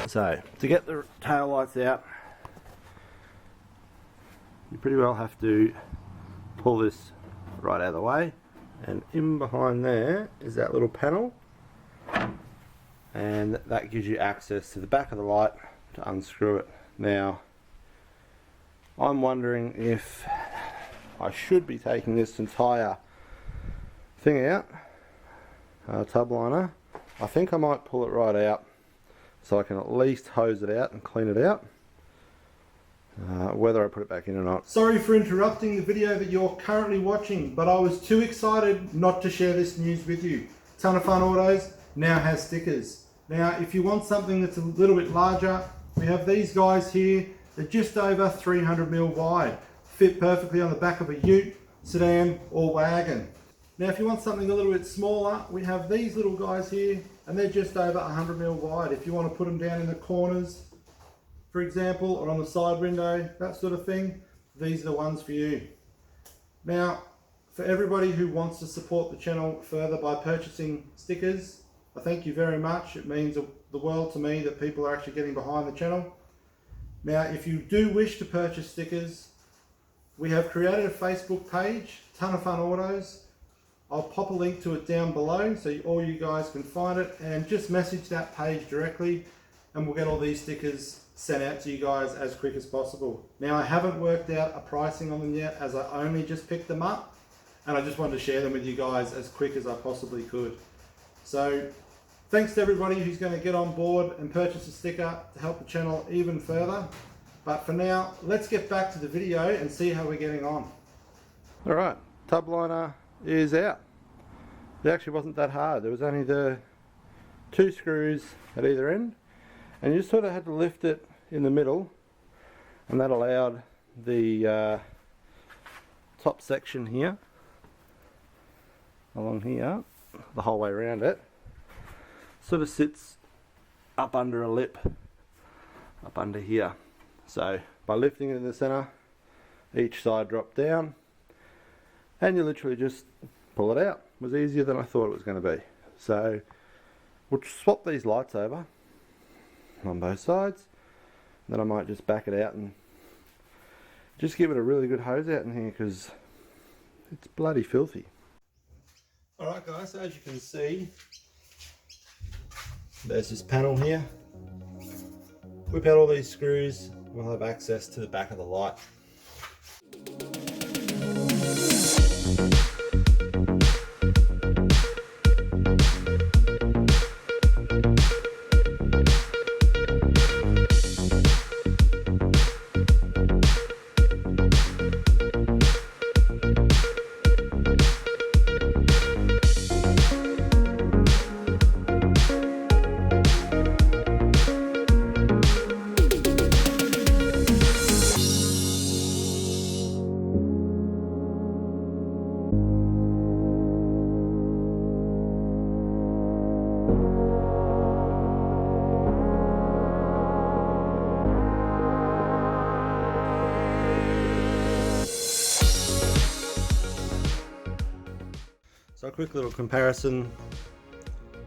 So to get the tail lights out, you pretty well have to pull this right out of the way, and in behind there is that little panel, and that gives you access to the back of the light to unscrew it. Now I'm wondering if I should be taking this entire thing out, tub liner. I think I might pull it right out so I can at least hose it out and clean it out, whether I put it back in or not. Sorry for interrupting the video that you're currently watching, but I was too excited not to share this news with you. Ton of Fun Autos now has stickers. Now if you want something that's a little bit larger, we have these guys here. They're just over 300mm wide, fit perfectly on the back of a ute, sedan or wagon. Now if you want something a little bit smaller, we have these little guys here, and they're just over 100mm wide. If you want to put them down in the corners, for example, or on the side window, that sort of thing, these are the ones for you. Now, for everybody who wants to support the channel further by purchasing stickers, I thank you very much. It means the world to me that people are actually getting behind the channel. Now, if you do wish to purchase stickers, we have created a Facebook page, Ton of Fun Autos. I'll pop a link to it down below so all you guys can find it, and just message that page directly and we'll get all these stickers sent out to you guys as quick as possible. Now I haven't worked out a pricing on them yet, as I only just picked them up, and I just wanted to share them with you guys as quick as I possibly could. So thanks to everybody who's going to get on board and purchase a sticker to help the channel even further. But for now, let's get back to the video and see how we're getting on. Alright, tub liner is out. It actually wasn't that hard. There was only the 2 screws at either end, and you just sort of had to lift it in the middle, and that allowed the top section here, along here, the whole way around it, sort of sits up under a lip, up under here. So by lifting it in the center, each side dropped down, and you literally just pull it out. It was easier than I thought it was going to be. So we'll swap these lights over on both sides, then I might just back it out and just give it a really good hose out in here, because it's bloody filthy. Alright guys, so as you can see, there's this panel here. Whip out all these screws, we'll have access to the back of the light. So a quick little comparison,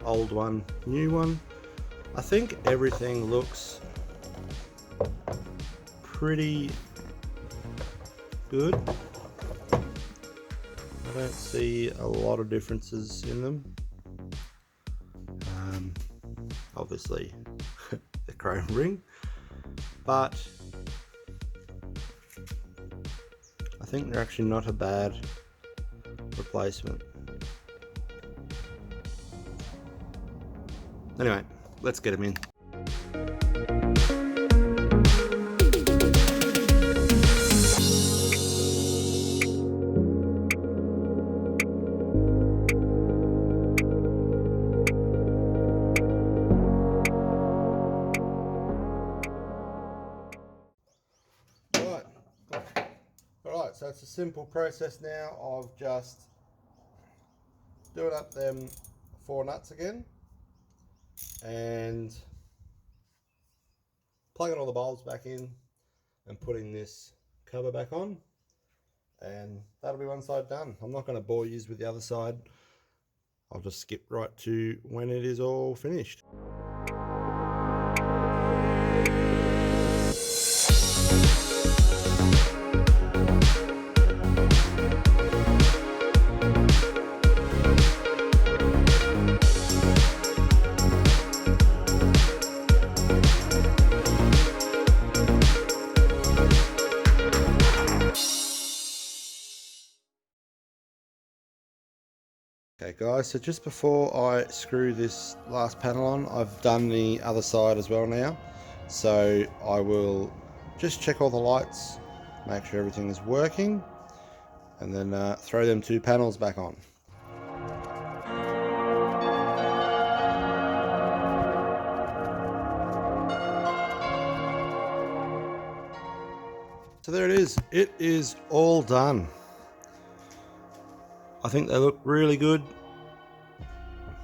old one, new one. I think everything looks pretty good. I don't see a lot of differences in them. Obviously the chrome ring, but I think they're actually not a bad replacement. Anyway, let's get them in. Alright, so it's a simple process now of just doing up them 4 nuts again and plugging all the bulbs back in and putting this cover back on, and that'll be one side done. I'm not going to bore you with the other side. I'll just skip right to when it is all finished. Okay guys, so just before I screw this last panel on, I've done the other side as well now. So I will just check all the lights, make sure everything is working, and then throw them 2 panels back on. So there it is. It is all done. I think they look really good.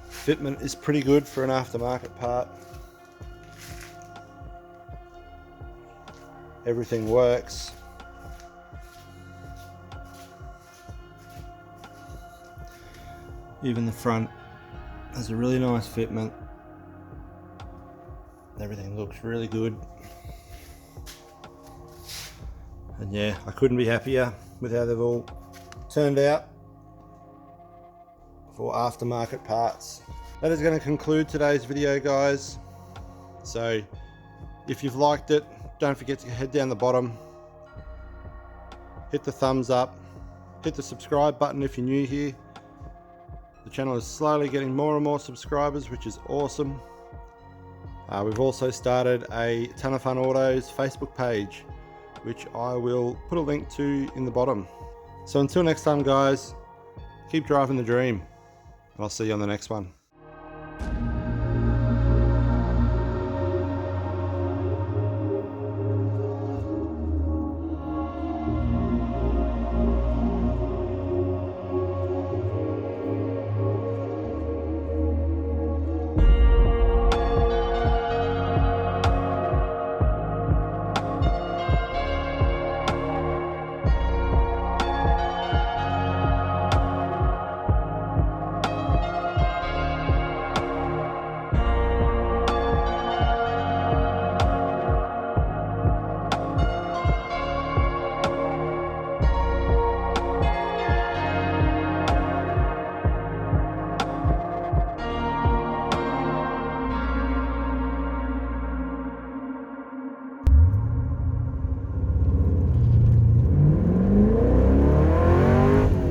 Fitment is pretty good for an aftermarket part. Everything works. Even the front has a really nice fitment. Everything looks really good. And yeah, I couldn't be happier with how they've all turned out for aftermarket parts. That is going to conclude today's video, guys. So if you've liked it, don't forget to head down the bottom, hit the thumbs up, hit the subscribe button if you're new here. The channel is slowly getting more and more subscribers, which is awesome. We've also started a Ton of Fun Autos Facebook page, which I will put a link to in the bottom. So until next time guys, keep driving the dream, and I'll see you on the next one.